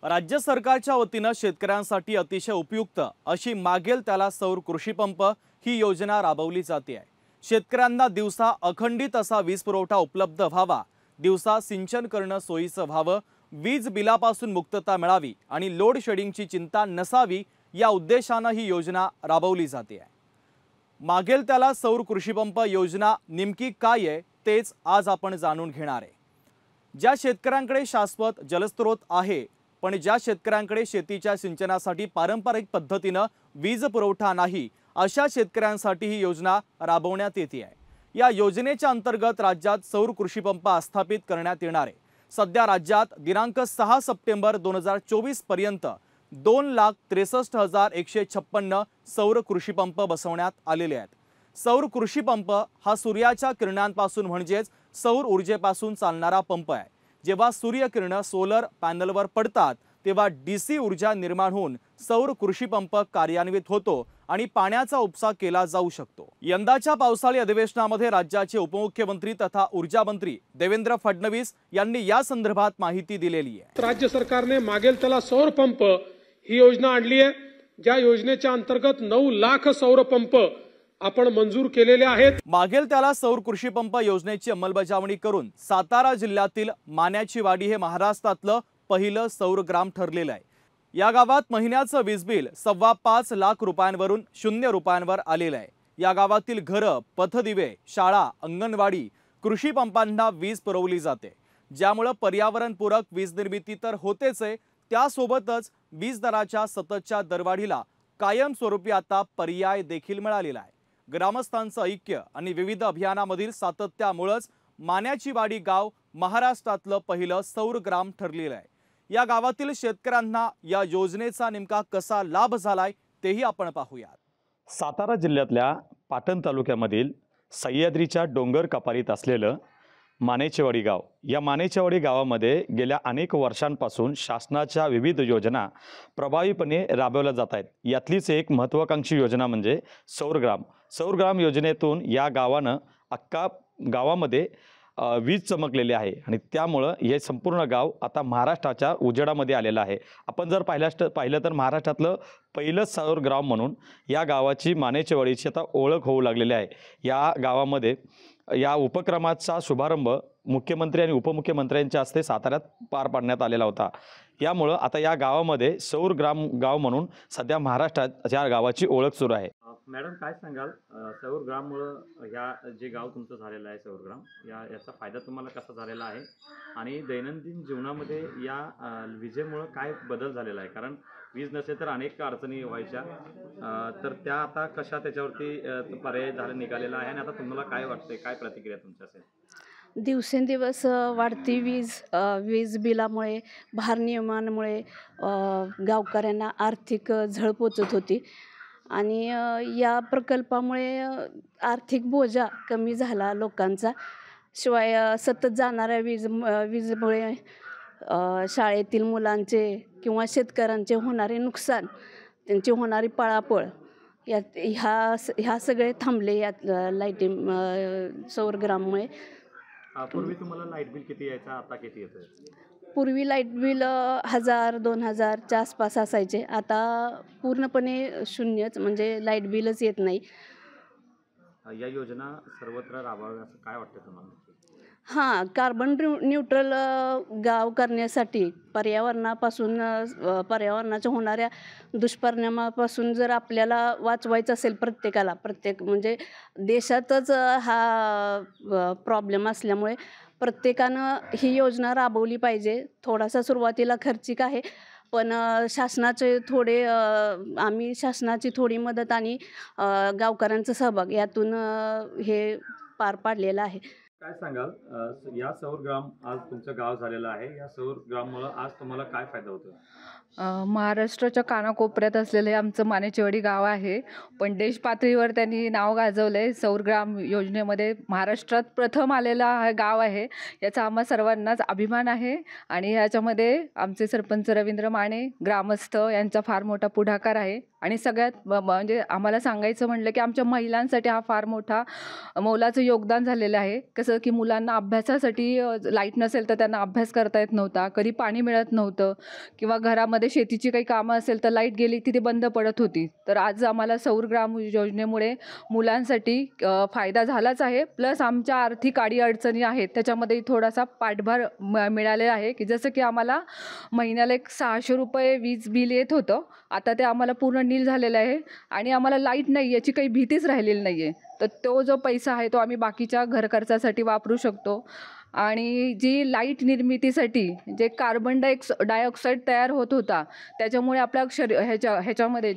राज्य सरकारच्या वतीनं शेतकऱ्यांसाठी अतिशय उपयुक्त अशी मागेल त्याला सौर कृषी पंप ही योजना राबवली जाते आहे। शेतकऱ्यांना दिवसा अखंडित असा वीज पुरवठा उपलब्ध व्हावा, दिवसा सिंचन करणं सोयीचं व्हावं, वीज बिलापासून मुक्तता मिळावी आणि लोड शेडिंगची चिंता नसावी या उद्देशानं ही योजना राबवली जाते आहे। मागेल त्याला सौर कृषी पंप योजना नेमकी काय आहे तेच आज आपण जाणून घेणार आहे। ज्या शेतकऱ्यांकडे शाश्वत जलस्रोत आहे पण ज्या शेतकऱ्यांकडे शेतीच्या सिंचनासाठी पारंपरिक पद्धतीने वीज पुरवठा नाही अशा शेतकऱ्यांसाठी ही योजना राबवण्यात येते आहे। या योजनेच्या अंतर्गत राज्यात सौर कृषी पंप स्थापित करण्यात येणार आहे। सध्या राज्यात दिनांक 6 सप्टेंबर 2024 पर्यंत 2,63,156 सौर कृषी पंप बसवण्यात आलेले आहेत। सौर कृषी पंप हा सूर्याच्या किरणांपासून म्हणजेच सौर ऊर्जेपासून चालणारा पंप आहे। जेव्हा सूर्यकिरण सोलर पॅनलवर पडतात तेव्हा डीसी ऊर्जा निर्माण होऊन सौर कृषी पंप कार्यान्वित होतो आणि पाण्याचा उपसा केला जाऊ शकतो। यंदाच्या पावसाळी अधिवेशनामध्ये राज्याचे उपमुख्यमंत्री तथा ऊर्जा मंत्री देवेंद्र फडणवीस यांनी या संदर्भात माहिती दिलेली आहे। राज्य सरकारने मागेल त्याला सौर पंप ही योजना आणली आहे। ज्या योजनेच्या अंतर्गत 9 लाख सौर पंप आपण मंजूर केलेले आहेत। मागेल त्याला सौर कृषी पंप योजनेची अंमलबजावणी करून सातारा जिल्ह्यातील माण्याची वाडी हे महाराष्ट्रातलं पहिलं सौर ग्राम ठरलेलं आहे। या गावात महिन्याचं वीज बिल 5.25 लाख रुपयांवरून 0 रुपयांवर आलेलं आहे। या गावातील घरं, पथदिवे, शाळा, अंगणवाडी, कृषी पंपांना वीज पुरवली जाते, ज्यामुळे पर्यावरणपूरक वीज निर्मिती तर होतेच आहे, त्यासोबतच वीज दराच्या सततच्या दरवाढीला कायमस्वरूपी आता पर्याय देखील मिळालेला आहे। ग्रामस्थांचं ऐक्य आणि विविध अभियानामधील सातत्यामुळेच माण्याची वाडी गाव महाराष्ट्रातलं पहिलं सौर ग्राम ठरलेलं आहे। या गावातील शेतकऱ्यांना या योजनेचा नेमका कसा लाभ झालाय तेही आपण पाहूयात। सातारा जिल्ह्यातल्या पाटण तालुक्यामधील सह्याद्रीच्या डोंगर कपारीत असलेलं मानेचेवाडी गाव, या मानेचेवाडी गावामध्ये गेल्या अनेक वर्षांपासून शासनाच्या विविध योजना प्रभावीपणे राबवल्या जात आहेत। यातलीच एक महत्त्वाकांक्षी योजना म्हणजे सौरग्राम। सौरग्राम योजनेतून या गावानं अख्खा गावामध्ये वीज चमकलेली आहे आणि त्यामुळं हे संपूर्ण गाव आता महाराष्ट्राच्या उजेडामध्ये आलेलं आहे। आपण जर पाहिलं तर महाराष्ट्रातलं पहिलं सौरग्राम म्हणून या गावाची मानेचेवाडीची आता ओळख होऊ लागलेली आहे। या गावामध्ये या उपक्रमाचा शुभारंभ मुख्यमंत्री आणि उपमुख्यमंत्र्यांच्या हस्ते साताऱ्यात पार पाडण्यात आलेला होता। यामुळे आता या गावामध्ये सौर ग्राम गाव म्हणून सध्या महाराष्ट्रात या गावाची ओळख सुरू आहे। मॅडम काय सांगाल, सौर ग्राममुळे या जे गाव तुमचं झालेलं आहे सौरग्राम, याचा फायदा तुम्हाला कसा झालेला आहे आणि दैनंदिन जीवनामध्ये या विजेमुळे काय बदल झालेला आहे? कारण वीज नसेल तर अनेक अडचणी व्हायच्या, तर त्या आता कशा त्याच्यावरती पर्याय निघालेला आहे आणि आता तुम्हाला काय वाटतंय, काय प्रतिक्रिया तुमची असेल? दिवसेंदिवस वाढती वीज बिलामुळे, भारनियमनामुळे गावकऱ्यांना आर्थिक झळ पोचत होती आणि या प्रकल्पामुळे आर्थिक बोजा कमी झाला लोकांचा। शिवाय सतत जाणाऱ्या वीजमुळे शाळेतील मुलांचे किंवा शेतकऱ्यांचे होणारे नुकसान, त्यांची होणारी पळापळ ह्या सगळे थांबले यात सौरग्राममुळे। पूर्वी तुम्हाला लाईट बिल किती यायचं, आता किती येतं? पूर्वी लाईट बिल 1000-2000च्या आसपास असायचे, आता पूर्णपणे शून्यच, म्हणजे लाईट बिलच येत नाही। या योजना सर्वत्र राबवाव्या असं काय वाटतं तुम्हाला? हां, कार्बन न्यूट्रल गाव करण्यासाठी पर्यावरणाच्या होणाऱ्या दुष्परिणामापासून जर आपल्याला वाचवायचं असेल म्हणजे देशातच हा प्रॉब्लेम असल्यामुळे प्रत्येकानं ही योजना राबवली पाहिजे। थोडासा सुरुवातीला खर्चिक आहे, पण आम्ही शासनाची थोडी मदत आणि गावकऱ्यांचा सहभाग यातून हे पार पाडलेलं आहे। काय सांगाल, या सौरग्राम आज तुमचं गाव झालेलं आहे, या सौरग्राममुळे आज तुम्हाला काय फायदा होतो? महाराष्ट्राच्या कानाकोपऱ्यात असलेले आमचं मानेचेवाडी गाव आहे, पण देश पातळीवर त्यांनी नाव गाजवलं आहे। सौरग्राम योजनेमध्ये महाराष्ट्रात प्रथम आलेला हा गाव आहे, याचा आम्हा सर्वांनाच अभिमान आहे आणि याच्यामध्ये आमचे सरपंच रवींद्र माने, ग्रामस्थ यांचा फार मोठा पुढाकार आहे। आणि सगळ्यात म्हणजे आम्हाला सांगायचं म्हटलं की आमच्या महिलांसाठी हा फार मोठा मोलाचं योगदान झालेलं आहे. कसं की मुलांना अभ्यासासाठी लाईट नसेल तर त्यांना अभ्यास करता येत नव्हता, कधी पाणी मिळत नव्हतं किंवा घरामध्ये शेतीची काही कामं असेल तर लाईट गेली की ती बंद पडत होती. तर आज आम्हाला सौर ग्राम योजनेमुळे मुलांसाठी फायदा झालाच आहे. प्लस आमच्या आर्थिक अडीअडचणी आहेत त्याच्यामध्ये थोडासा पाठभार मिळालेला आहे की जसं की आम्हाला महिन्याला एक 600 रुपये वीज बिल येत होतं, आता ते आम्हाला पूर्ण नील झालेलं आहे आणि आम्हाला लाईट नाही याची काही भीतीच राहिलेली नाही आहे. तर तो जो पैसा आहे तो आम्ही बाकीच्या घर खर्चासाठी वापरू शकतो. आणि जी लाईट निर्मितीसाठी जे कार्बन डायऑक्साईड तयार होत होता त्याच्यामुळे आपल्या ह्याच्यामध्ये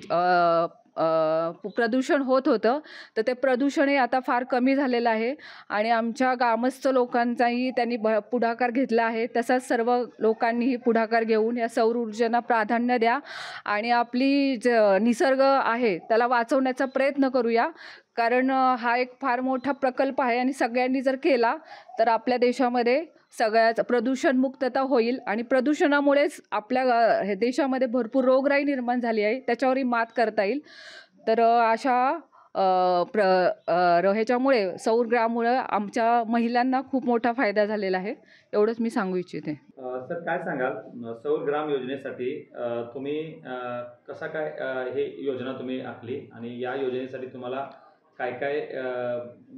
प्रदूषण होत होतं, तर ते प्रदूषणही आता फार कमी झालेलं आहे. आणि आमच्या ग्रामस्थ लोकांचाही त्यांनी पुढाकार घेतला आहे. तसाच सर्व लोकांनीही पुढाकार घेऊन या सौर ऊर्जेला प्राधान्य द्या आणि आपली निसर्ग आहे त्याला वाचवण्याचा प्रयत्न करूया. कारण हा एक फार मोठा प्रकल्प आहे आणि सगळ्यांनी जर केला तर आपल्या देशामध्ये सगळ्याच प्रदूषणमुक्तता होईल आणि प्रदूषणामुळेच आपल्या देशामध्ये भरपूर रोगराई निर्माण झाली आहे, त्याच्यावरही मात करता येईल. तर अशा ह्याच्यामुळे सौर ग्राममुळे आमच्या महिलांना खूप मोठा फायदा झालेला आहे, एवढंच मी सांगू इच्छिते. सर काय सांगाल सौर ग्राम योजनेसाठी तुम्ही कसा काय हे योजना तुम्ही आखली आणि या योजनेसाठी तुम्हाला काय काय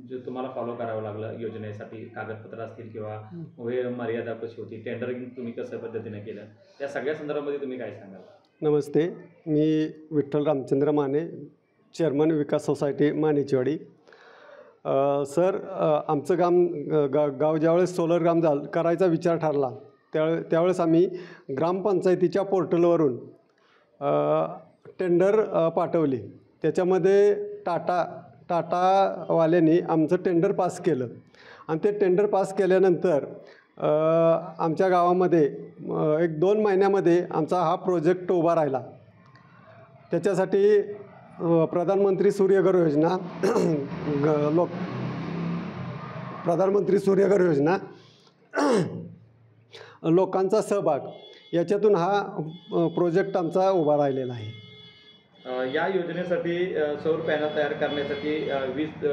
जे तुम्हाला फॉलो करावं लागलं योजनेसाठी, कागदपत्र असतील किंवा वेळ मर्यादा कशी होती, टेंडरिंग तुम्ही कसं पद्धतीने केलं, या सगळ्या संदर्भामध्ये तुम्ही काय सांगाल? नमस्ते, मी विठ्ठल रामचंद्र माने, चेअरमन विकास सोसायटी मानेचीवाडी. सर, आमचं गाव ज्यावेळेस सोलर ग्राम करायचा विचार ठरला त्यावेळेस आम्ही ग्रामपंचायतीच्या पोर्टलवरून टेंडर पाठवली. त्याच्यामध्ये टाटावाल्यांनी आमचं टेंडर पास केलं आणि ते टेंडर पास केल्यानंतर आमच्या गावामध्ये 1-2 महिन्यामध्ये आमचा हा प्रोजेक्ट उभा राहिला. त्याच्यासाठी प्रधानमंत्री सूर्यघर योजना प्रधानमंत्री सूर्यघर योजना, लोकांचा सहभाग याच्यातून हा प्रोजेक्ट आमचा उभा राहिलेला आहे. या योजनेसाठी सौर पॅनल तयार करण्यासाठी वीज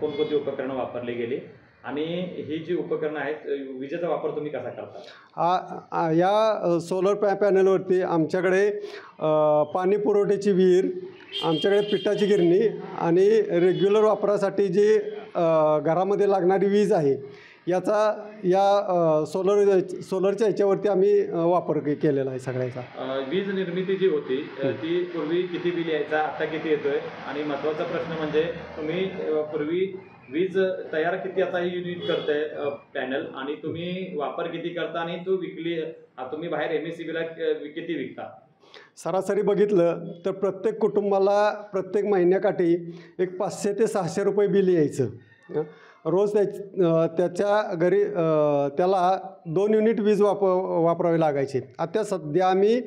कोणकोणती उपकरणं वापरली गेली आणि ही जी उपकरणं आहेत विजेचा वापर तुम्ही कसा करता? या सोलर पॅनलवरती आमच्याकडे पाणी पुरवठ्याची विहीर, आमच्याकडे पिठाची गिरणी आणि रेग्युलर वापरासाठी जी घरामध्ये लागणारी वीज आहे याचा या सोलरच्या ह्याच्यावरती आम्ही वापर केलेला आहे सगळ्याचा. वीज निर्मिती जी होती ती पूर्वी किती बिल यायचा, आता किती येतोय? आणि महत्त्वाचा प्रश्न म्हणजे तुम्ही पूर्वी वीज तयार किती आता युनिट करताय पॅनल आणि तुम्ही वापर किती करता आणि तो तुम्ही बाहेर MSEBीला किती विकता? सरासरी बघितलं तर प्रत्येक कुटुंबाला प्रत्येक महिन्याकाठी एक 500 ते 600 रुपये बिल यायचं. रोज त्याच्या घरी त्याला 2 युनिट वीज वापरावी लागायची. आता सध्या आम्ही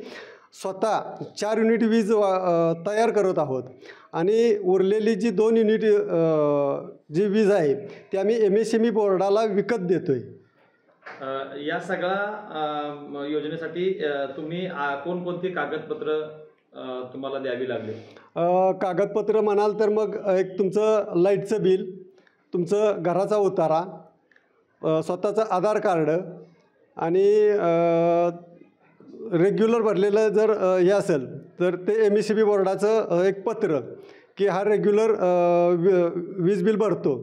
स्वतः 4 युनिट वीज तयार करत आहोत आणि उरलेली जी 2 युनिट जी वीज आहे ती आम्ही MSEB बोर्डाला विकत देतो आहे. या सगळ्या योजनेसाठी तुम्ही कोणकोणती कागदपत्र तुम्हाला द्यावी लागली? कागदपत्र म्हणाल तर मग एक तुमचं लाईटचं बिल, तुमचं घराचा उतारा, स्वतःचं आधार कार्ड आणि रेग्युलर भरलेलं जर हे असेल तर ते MSEB बोर्डाचं एक पत्र की हा रेग्युलर वीज बिल भरतो,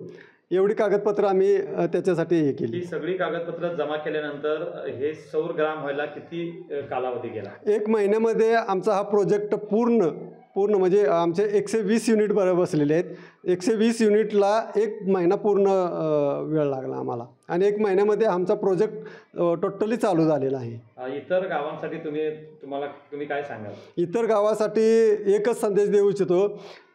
एवढी कागदपत्र आम्ही त्याच्यासाठी हे केली. ही सगळी कागदपत्र जमा केल्यानंतर हे सौर ग्राम व्हायला किती कालावधी गेला? 1 महिन्यामध्ये आमचा हा प्रोजेक्ट पूर्ण म्हणजे आमचे 120 युनिट बसलेले आहेत. 120 युनिटला 1 महिना पूर्ण वेळ लागला आम्हाला आणि 1 महिन्यामध्ये आमचा प्रोजेक्ट टोटली चालू झालेला आहे. इतर गावांसाठी तुम्ही काय सांगाल? इतर गावासाठी एकच संदेश देऊ इच्छितो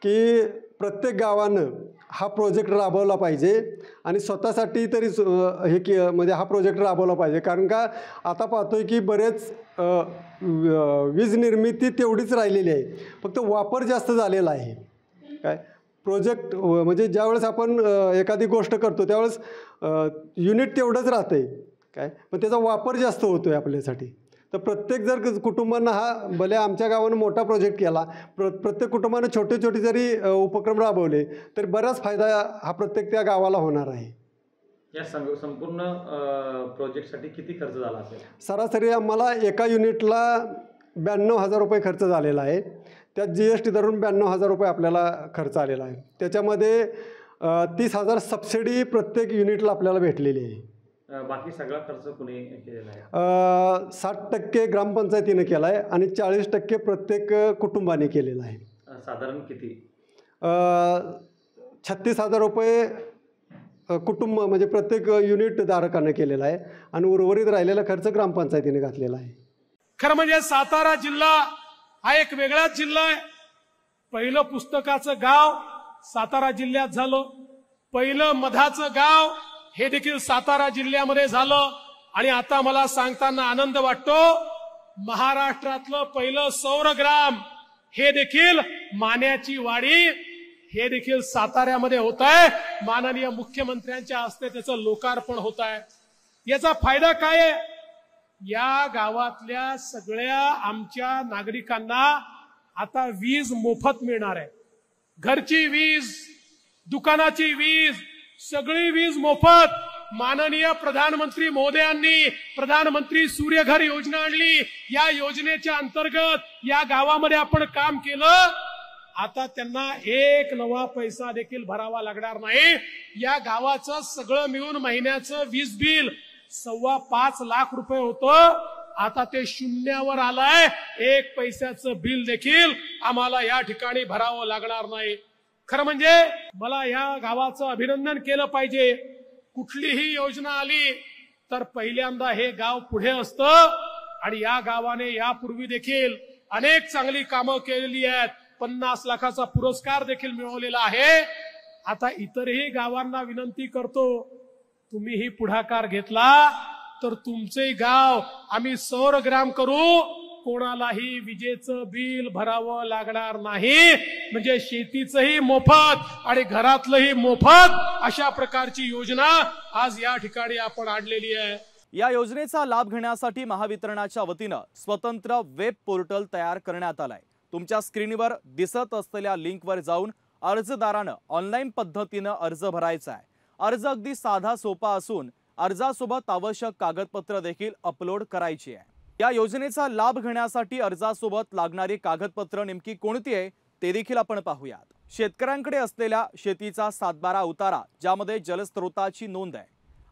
की प्रत्येक गावानं हा प्रोजेक्ट राबवला पाहिजे आणि स्वतःसाठी तरी म्हणजे हा प्रोजेक्ट राबवला पाहिजे. कारण का आता पाहतोय की बरेच वीज निर्मिती तेवढीच राहिलेली आहे, फक्त वापर जास्त झालेला आहे. काय प्रोजेक्ट म्हणजे ज्यावेळेस आपण एखादी गोष्ट करतो त्यावेळेस युनिट तेवढंच राहतं आहे काय, पण त्याचा वापर जास्त होतो आहे आपल्यासाठी. तर प्रत्येक जर कुटुंबांना हा भले आमच्या गावानं मोठा प्रोजेक्ट केला, प्रत्येक कुटुंबानं छोटे छोटे जरी उपक्रम राबवले तरी बराच फायदा हा प्रत्येक त्या गावाला होणार आहे. या संपूर्ण प्रोजेक्टसाठी किती खर्च झाला असेल? सरासरी आम्हाला एका युनिटला 92,000 रुपये खर्च झालेला आहे. त्यात GST धरून 92,000 रुपये आपल्याला खर्च आलेला आहे. त्याच्यामध्ये 30,000 सबसिडी प्रत्येक युनिटला आपल्याला भेटलेली आहे. बाकी सगळा खर्च कुणी केलेला आहे? 60% ग्रामपंचायतीने केला आहे आणि 40% प्रत्येक कुटुंबाने केलेला आहे. साधारण किती? 36,000 रुपये कुटुंब म्हणजे प्रत्येक युनिट धारकाने केलेला आहे आणि उर्वरित राहिलेला खर्च ग्रामपंचायतीने घातलेला आहे. खरं म्हणजे सातारा जिल्हा हा एक वेगळाच जिल्हा आहे. पहिलं पुस्तकाचं गाव सातारा जिल्ह्यात झालं, पहिलं मधाचं गाव हे देखील सातारा जिल्ह्यामध्ये झालं आणि आता मला सांगताना आनंद वाटतो महाराष्ट्रातलं पहिलं सौरग्राम हे देखील मान्याची वाडी हे देखील साताऱ्यामध्ये होत आहे. माननीय मुख्यमंत्र्यांच्या हस्ते त्याचं लोकार्पण होत आहे. याचा फायदा काय आहे? या गावातल्या सगळ्या आमच्या नागरिकांना आता वीज मोफत मिळणार आहे. घरची वीज, दुकानाची वीज, सगळी वीज मोफत. माननीय प्रधानमंत्री महोदयांनी प्रधानमंत्री सूर्यघर योजना आणली. या योजनेच्या अंतर्गत या गावामध्ये आपण काम केलं. आता त्यांना एक नवा पैसा देखील भरावा लागणार नाही. या गावाचं सगळं मिळून महिन्याचं वीज बिल 5.25 लाख रुपये होतं, आता ते शून्यावर आलंय. एक पैशाचं बिल देखील आम्हाला या ठिकाणी भरावं लागणार नाही. खरं म्हणजे मला या गावाचं अभिनंदन केलं पाहिजे. कुठलीही योजना आली तर पहिल्यांदा हे गाव पुढे असतं आणि या गावाने यापूर्वी देखील अनेक चांगली कामं केलेली आहेत. 50 लाखाचा पुरस्कार देखील मिळवलेला आहे. आता इतरही गावांना विनंती करतो, तुम्हीही पुढाकार घेतला तर तुमचे गाव आम्ही सौरग्राम करू. कोणालाही विजेचं बिल भरावं लागणार नाही. म्हणजे शेतीचंही मोफत आणि घरातलंही मोफत अशा प्रकारची योजना आज या ठिकाणी आपण आणलेली आहे. या योजनेचा लाभ घेण्यासाठी महावितरणाच्या वतीनं स्वतंत्र वेब पोर्टल तयार करण्यात आलंय. तुमच्या स्क्रीनवर दिसत असलेल्या लिंकवर जाऊन अर्जदारानं ऑनलाईन पद्धतीनं अर्ज भरायचा आहे. अर्ज अगदी साधा सोपा असून अर्जासोबत आवश्यक कागदपत्र देखील अपलोड करायची आहे. या योजनेचा लाभ घेण्यासाठी अर्जासोबत लागणारी कागदपत्र नेमकी कोणती आहे ते देखील आपण पाहूयात. शेतकऱ्यांकडे असलेल्या शेतीचा 7/12 उतारा ज्यामध्ये जलस्रोताची नोंद आहे,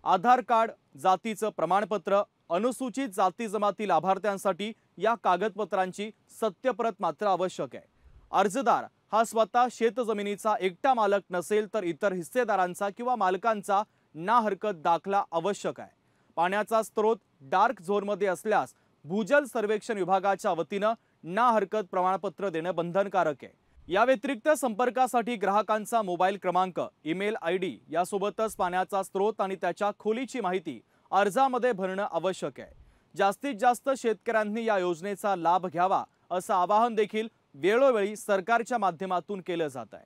आधार कार्ड, जातीचं प्रमाणपत्र, अनुसूचित जाती जमाती लाभार्थ्यांसाठी या कागदपत्रांची सत्यप्रत मात्र आवश्यक आहे. अर्जदार हा स्वतः शेतजमिनीचा एकटा मालक नसेल तर इतर हिस्सेदारांचा किंवा मालकांचा ना हरकत दाखला आवश्यक आहे. पाण्याचा स्रोत डार्क झोनमध्ये असल्यास भूजल सर्वेक्षण विभागाच्या वतीनं ना हरकत प्रमाणपत्र देणं बंधनकारक आहे. या व्यतिरिक्त संपर्कासाठी ग्राहकांचा मोबाईल क्रमांक, ईमेल ID यासोबतच पाण्याचा स्रोत आणि त्याच्या खोलीची माहिती अर्जामध्ये भरणं आवश्यक आहे. जास्तीत जास्त शेतकऱ्यांनी या योजनेचा लाभ घ्यावा असं आवाहन देखील वेळोवेळी सरकारच्या माध्यमातून केलं जात आहे.